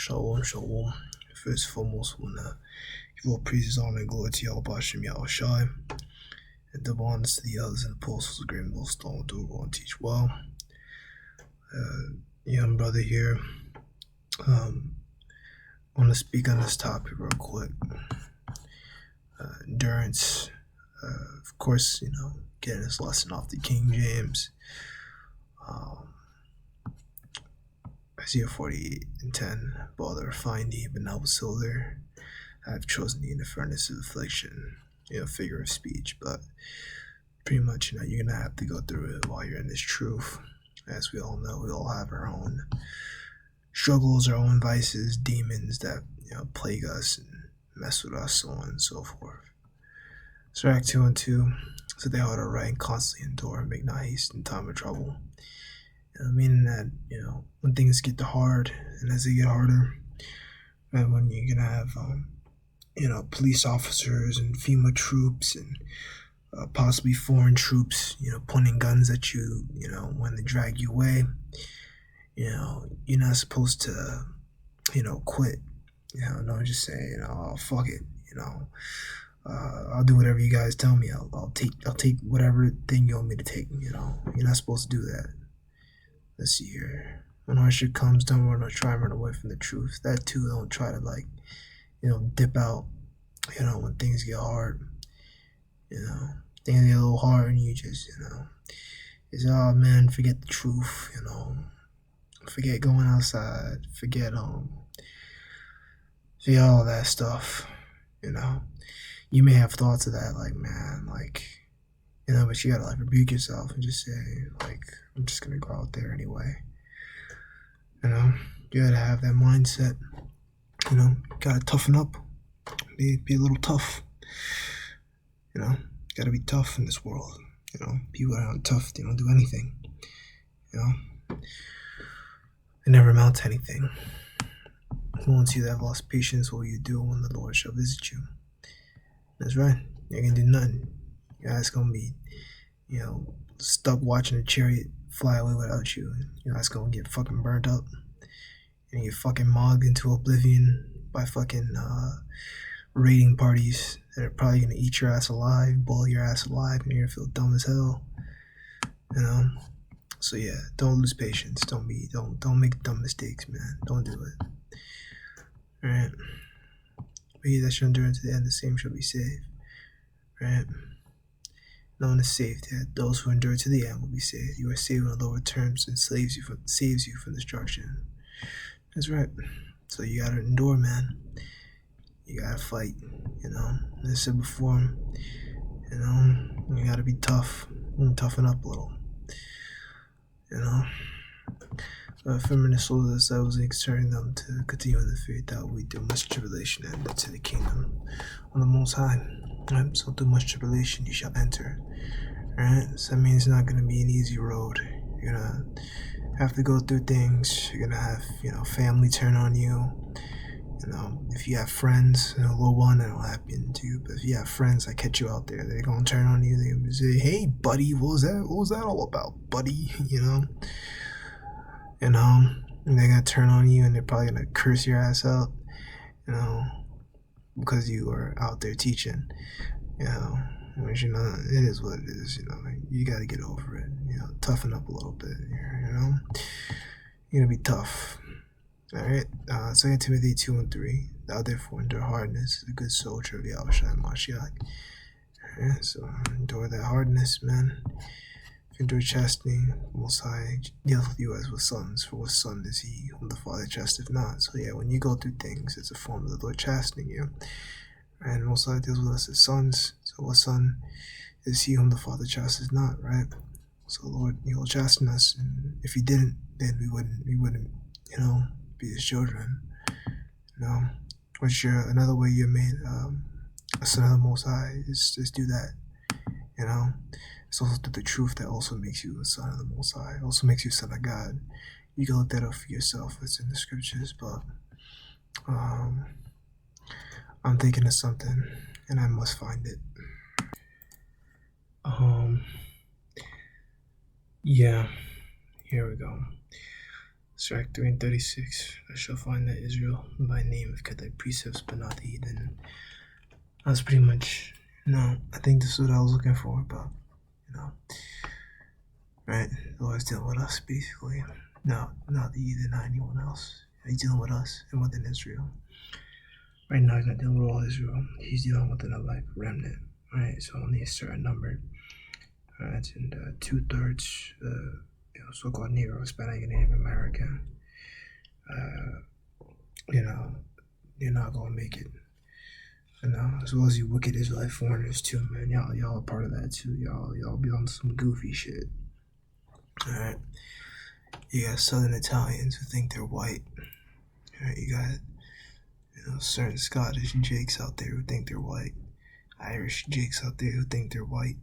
Shalom, shalom. First and foremost, I want to give all praises, honor, and glory to Yahweh Hashem Yahushai, and double honors to the elders and apostles, great and most all do and teach well. Young brother here. I want to speak on this topic real quick. Endurance. Of course, getting this lesson off the King James. Isaiah 48:10, bother find thee, but now silver. I have chosen thee in the furnace of affliction. Figure of speech, but pretty much, you're gonna have to go through it while you're in this truth. As we all know, we all have our own struggles, our own vices, demons that plague us and mess with us, so on and so forth. So Act 2:2, so they ought to write and constantly endure, make not haste in time of trouble. Meaning that, when things get hard, and as they get harder, and when you're gonna have, police officers and FEMA troops and possibly foreign troops, pointing guns at you, when they drag you away, you're not supposed to, quit. Don't just say, oh, fuck it, I'll do whatever you guys tell me. I'll take whatever thing you want me to take. You're not supposed to do that. Let's see here. When hardship comes, don't try and run away from the truth. That too, don't try to dip out, when things get hard. Things get a little hard and you just, it's, oh man, forget the truth, forget going outside, forget all that stuff, You may have thoughts of that, but you gotta rebuke yourself and just say, I'm just gonna go out there anyway. You gotta have that mindset. Gotta toughen up. Be a little tough. Gotta be tough in this world. People that aren't tough, they don't do anything. They never amount to anything. Once you have lost patience, what will you do when the Lord shall visit you? That's right. You ain't gonna do nothing. Your ass gonna be, stuck watching a chariot fly away without you. Your ass gonna get fucking burnt up. And get fucking mogged into oblivion by fucking raiding parties that are probably gonna eat your ass alive, boil your ass alive, and you're gonna feel dumb as hell. So yeah, don't lose patience. Don't make dumb mistakes, man. Don't do it. Alright. But he that shall endure to the end, the same shall be saved. Right? No one is saved yet. Those who endure to the end will be saved. You are saved when the Lord returns and saves you from destruction. That's right. So you gotta endure, man. You gotta fight. As I said before, you gotta be tough and toughen up a little. So affirming the souls of the disciples and exhorting them to continue in the faith that we do much tribulation and into the kingdom of the Most High. Right? So through much tribulation you shall enter. Right? So that means it's not gonna be an easy road. You're gonna have to go through things. You're gonna have, family turn on you. If you have friends, little one, that'll happen to you. But if you have friends that catch you out there, they're gonna turn on you. They're gonna say, "Hey, buddy, what was that all about, buddy?" And they're gonna turn on you, and they're probably gonna curse your ass out, because you are out there teaching, which it is what it is. You gotta get over it. Toughen up a little bit. You're gonna be tough. All right. 2 Timothy 2:3. Thou therefore endure hardness, a good soldier of the Yahushua Mashiach. Alright, so endure that hardness, man. If you endure chastening, Most High deals with you as with sons. For what son is he whom the Father chasteth not? So yeah, when you go through things, it's a form of the Lord chastening you. And Most High deals with us as sons. So what son is he whom the Father chasteth not? Right. So Lord, He will chasten us, and if He didn't, then we wouldn't, be His children. Which another way you're made a son of the Most High is just do that. It's also through the truth that also makes you a son of the Most High. It also makes you a son of God. You can look that up for yourself. It's in the scriptures, but I'm thinking of something, and I must find it. Yeah, here we go. Strike 3 and 36. I shall find that Israel by name have kept thy precepts, but not the heathen. That's pretty much, I think this is what I was looking for, but, right? The Lord's dealing with us, basically. No, not the heathen, not anyone else. He's dealing with us and within Israel. Right now, he's not dealing with all Israel. He's dealing with an elect remnant, right? So only a certain number. Right, and 2/3, so-called Negroes, Hispanic, and Native American. You're not gonna make it. As well as you wicked Israelite foreigners too, man. Y'all are part of that too. Y'all be on some goofy shit. All right. You got Southern Italians who think they're white. All right. You got certain Scottish Jakes out there who think they're white. Irish Jakes out there who think they're white.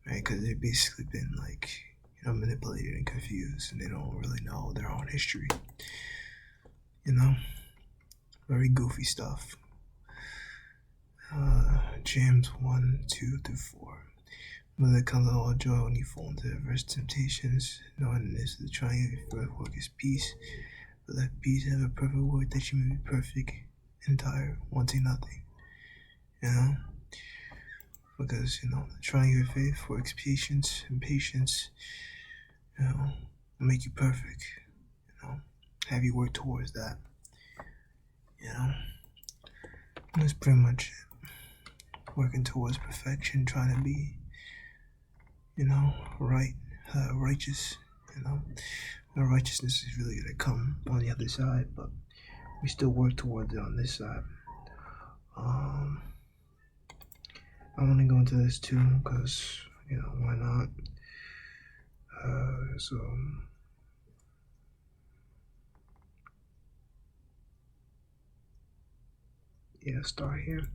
Right, because they've basically been manipulated and confused, and they don't really know their own history. Very goofy stuff. James 1:2-4. But there comes all joy when you fall into diverse temptations, knowing this the trying of your first work is peace. But let peace have a perfect work, that you may be perfect, entire, wanting nothing. Because, trying your faith works patience, and patience, will make you perfect, have you work towards that, That's pretty much it. Working towards perfection, trying to be, righteous, The righteousness is really going to come on the other side, but we still work towards it on this side. I want to go into this too, because, why not? Start here.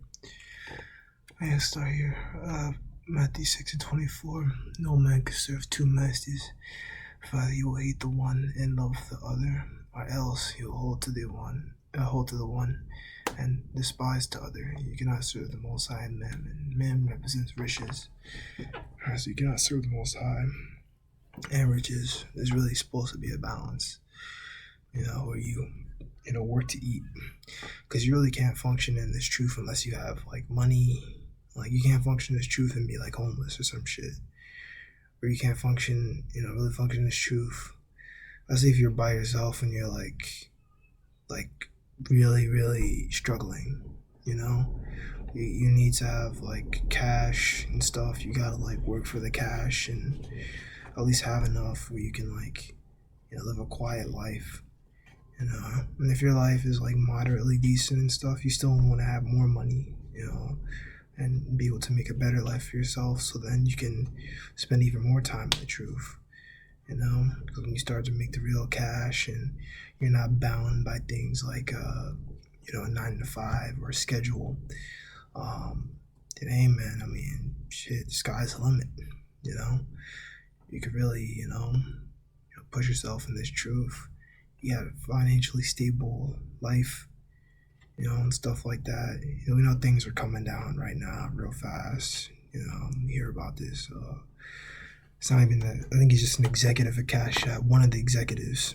Matthew 6:24. No man can serve two masters, for either he will hate the one and love the other, or else he will hold to the one and despise the other. You cannot serve the Most High and Mammon. Mammon represents riches. So you cannot serve the Most High and riches. There's really supposed to be a balance, where you, work to eat. Because you really can't function in this truth unless you have, money. You can't function in this truth and be, homeless or some shit. Or you can't function, really function in this truth. Let's say if you're by yourself and you're, really, really struggling, you need to have cash and stuff. You gotta work for the cash and at least have enough where you can live a quiet life, and if your life is moderately decent and stuff, you still want to have more money, and be able to make a better life for yourself, so then you can spend even more time in the truth, because when you start to make the real cash and you're not bound by things like a 9 to 5 or a schedule, then hey man, I mean, shit, the sky's the limit. You could really push yourself in this truth. You have a financially stable life, and stuff like that. We know things are coming down right now real fast. You hear about this. It's not even that. I think he's just an executive at Cash App, one of the executives.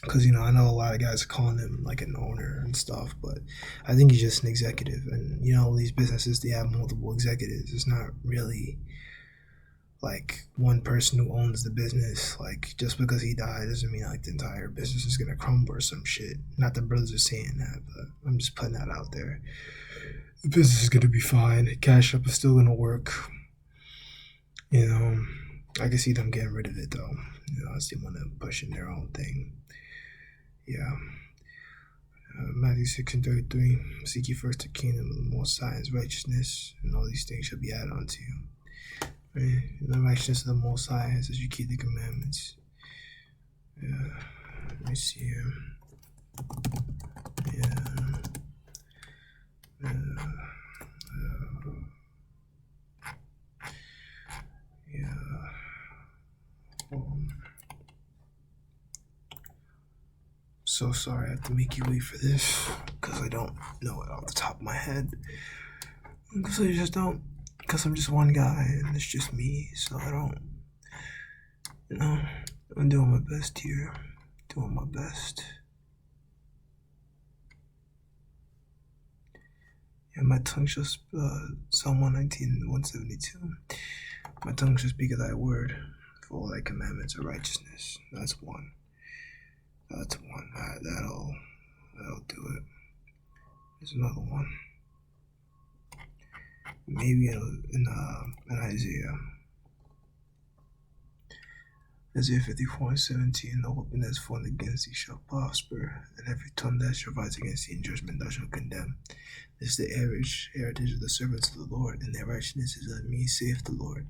Because, I know a lot of guys are calling him an owner and stuff, but I think he's just an executive. And, these businesses, they have multiple executives. It's not really one person who owns the business. Just because he died doesn't mean the entire business is going to crumble or some shit. Not that brothers are saying that, but I'm just putting that out there. The business is going to be fine. Cash App is still going to work. I can see them getting rid of it though. I see them pushing their own thing. Yeah. Matthew 6:33. Seek ye first the kingdom of the Most High and His righteousness, and all these things shall be added unto you. Right? The righteousness of the Most High is as you keep the commandments. Yeah. Let me see here. So sorry I have to make you wait for this, because I don't know it off the top of my head. Because I just don't. Because I'm just one guy, and it's just me, so I don't, I'm doing my best here. Doing my best. Yeah, my tongue shall Psalm 119, 172. My tongue shall speak of thy word, for all thy commandments are righteousness. That's one. That's one. That'll do it. There's another one. Maybe in Isaiah 54:17, no weapon that's formed against thee shall prosper, and every tongue that shall rise against thee in judgment thou shalt condemn. This is the heritage of the servants of the Lord, and their righteousness is of me, saith the Lord.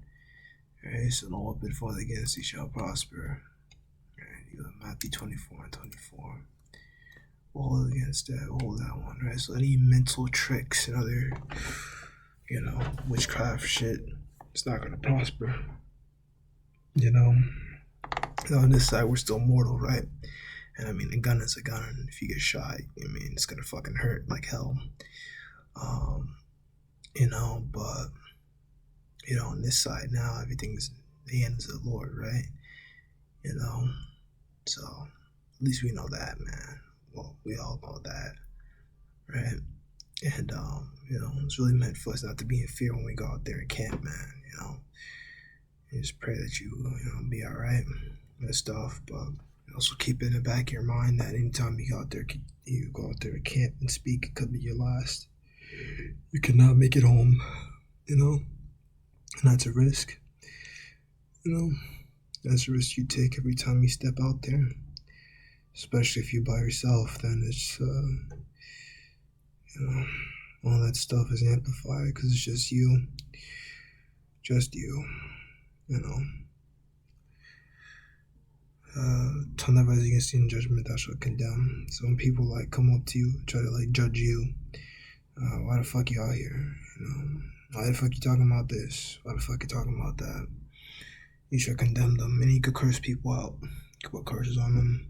Right, so no weapon formed against thee shall prosper. Right, you have Matthew 24:24. All against that, all that one, right? So any mental tricks and other, witchcraft shit, it's not gonna prosper. On this side, we're still mortal, right? And I mean, a gun is a gun, and if you get shot, it's gonna fucking hurt like hell. But on this side now, everything's in the hands of the Lord, right? So at least we know that, man. Well, we all know that, right? And it's really meant for us not to be in fear when we go out there and camp, man. And just pray that you be all right and stuff, but also keep in the back of your mind that anytime you go out there to camp and speak, it could be your last. You cannot make it home, and that's a risk. That's a risk you take every time you step out there, especially if you're by yourself. Then it's all that stuff is amplified because it's just you. Tongue that rises against you in judgment thou shalt condemn. So when people come up to you, try to judge you, why the fuck you out here? Why the fuck you talking about this? Why the fuck you talking about that? You should condemn them. And you could curse people out. You could put curses on them.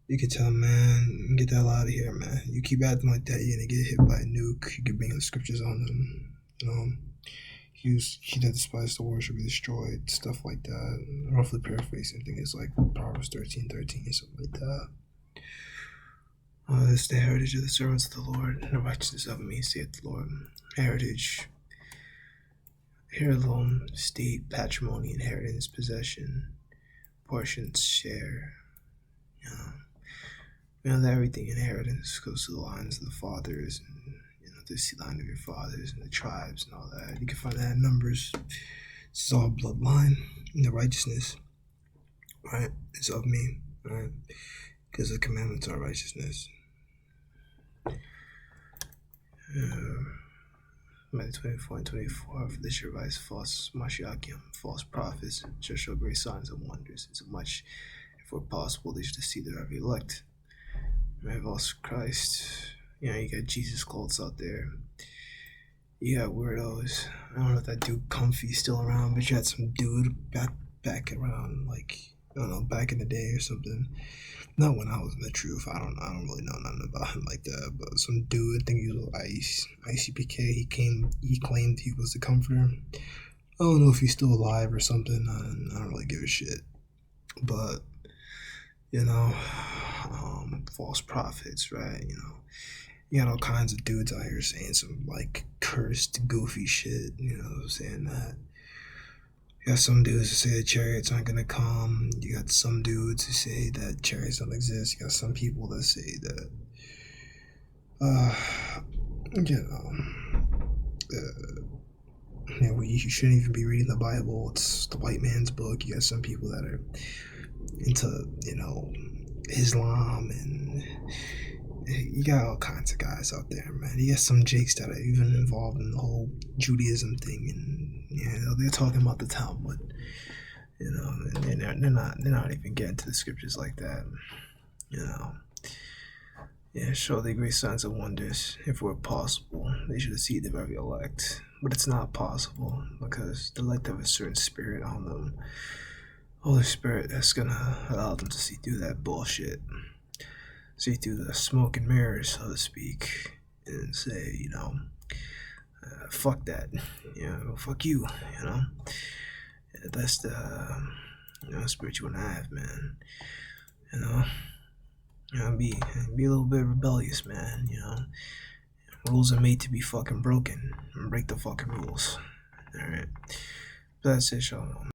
You could tell them, man, get the hell out of here, man. You keep acting like that, you're gonna get hit by a nuke. You could bring the scriptures on them. He that despises the word shall be destroyed, stuff like that. Roughly paraphrasing, I think it's like Proverbs 13:13 or something like that. This is the heritage of the servants of the Lord, and the righteousness of me, saith the Lord. Heritage, heirloom, estate, patrimony, inheritance, possession, portions, share. Everything inheritance goes to the lines of the fathers, and the line of your fathers and the tribes and all that. You can find that in Numbers. This is all bloodline, and the righteousness, right, is of me, right, because the commandments are righteousness. Matthew 24:24. For this shall rise false Mashiachim, false prophets, shall show great signs and wonders, insomuch, if it were possible, they should see their every elect. Right, false Christ. You got Jesus cults out there. You got weirdos. I don't know if that dude Comfy's still around, but you had some dude back around, back in the day or something. Not when I was in the truth. I don't really know nothing about him like that. But some dude, I think he was ICPK. He claimed he was the comforter. I don't know if he's still alive or something. I don't really give a shit. But false prophets, right? You got all kinds of dudes out here saying some cursed, goofy shit, saying that. You got some dudes who say the chariots aren't gonna come. You got some dudes who say that chariots don't exist. You got some people that say that, you shouldn't even be reading the Bible. It's the white man's book. You got some people that are into, Islam, and you got all kinds of guys out there, man. You got some jakes that are even involved in the whole Judaism thing, and they're talking about the Talmud, and they're not even getting to the scriptures like that, show the great signs and wonders. If it were possible, they should have seen the very elect, but it's not possible because the elect have a certain spirit on them. Holy Spirit that's gonna allow them to see through that bullshit, see through the smoke and mirrors, so to speak, and say, fuck that, fuck you, That's the spirit you wanna have, man. You know, be a little bit rebellious, man. Rules are made to be fucking broken. Break the fucking rules. All right, that's it, y'all.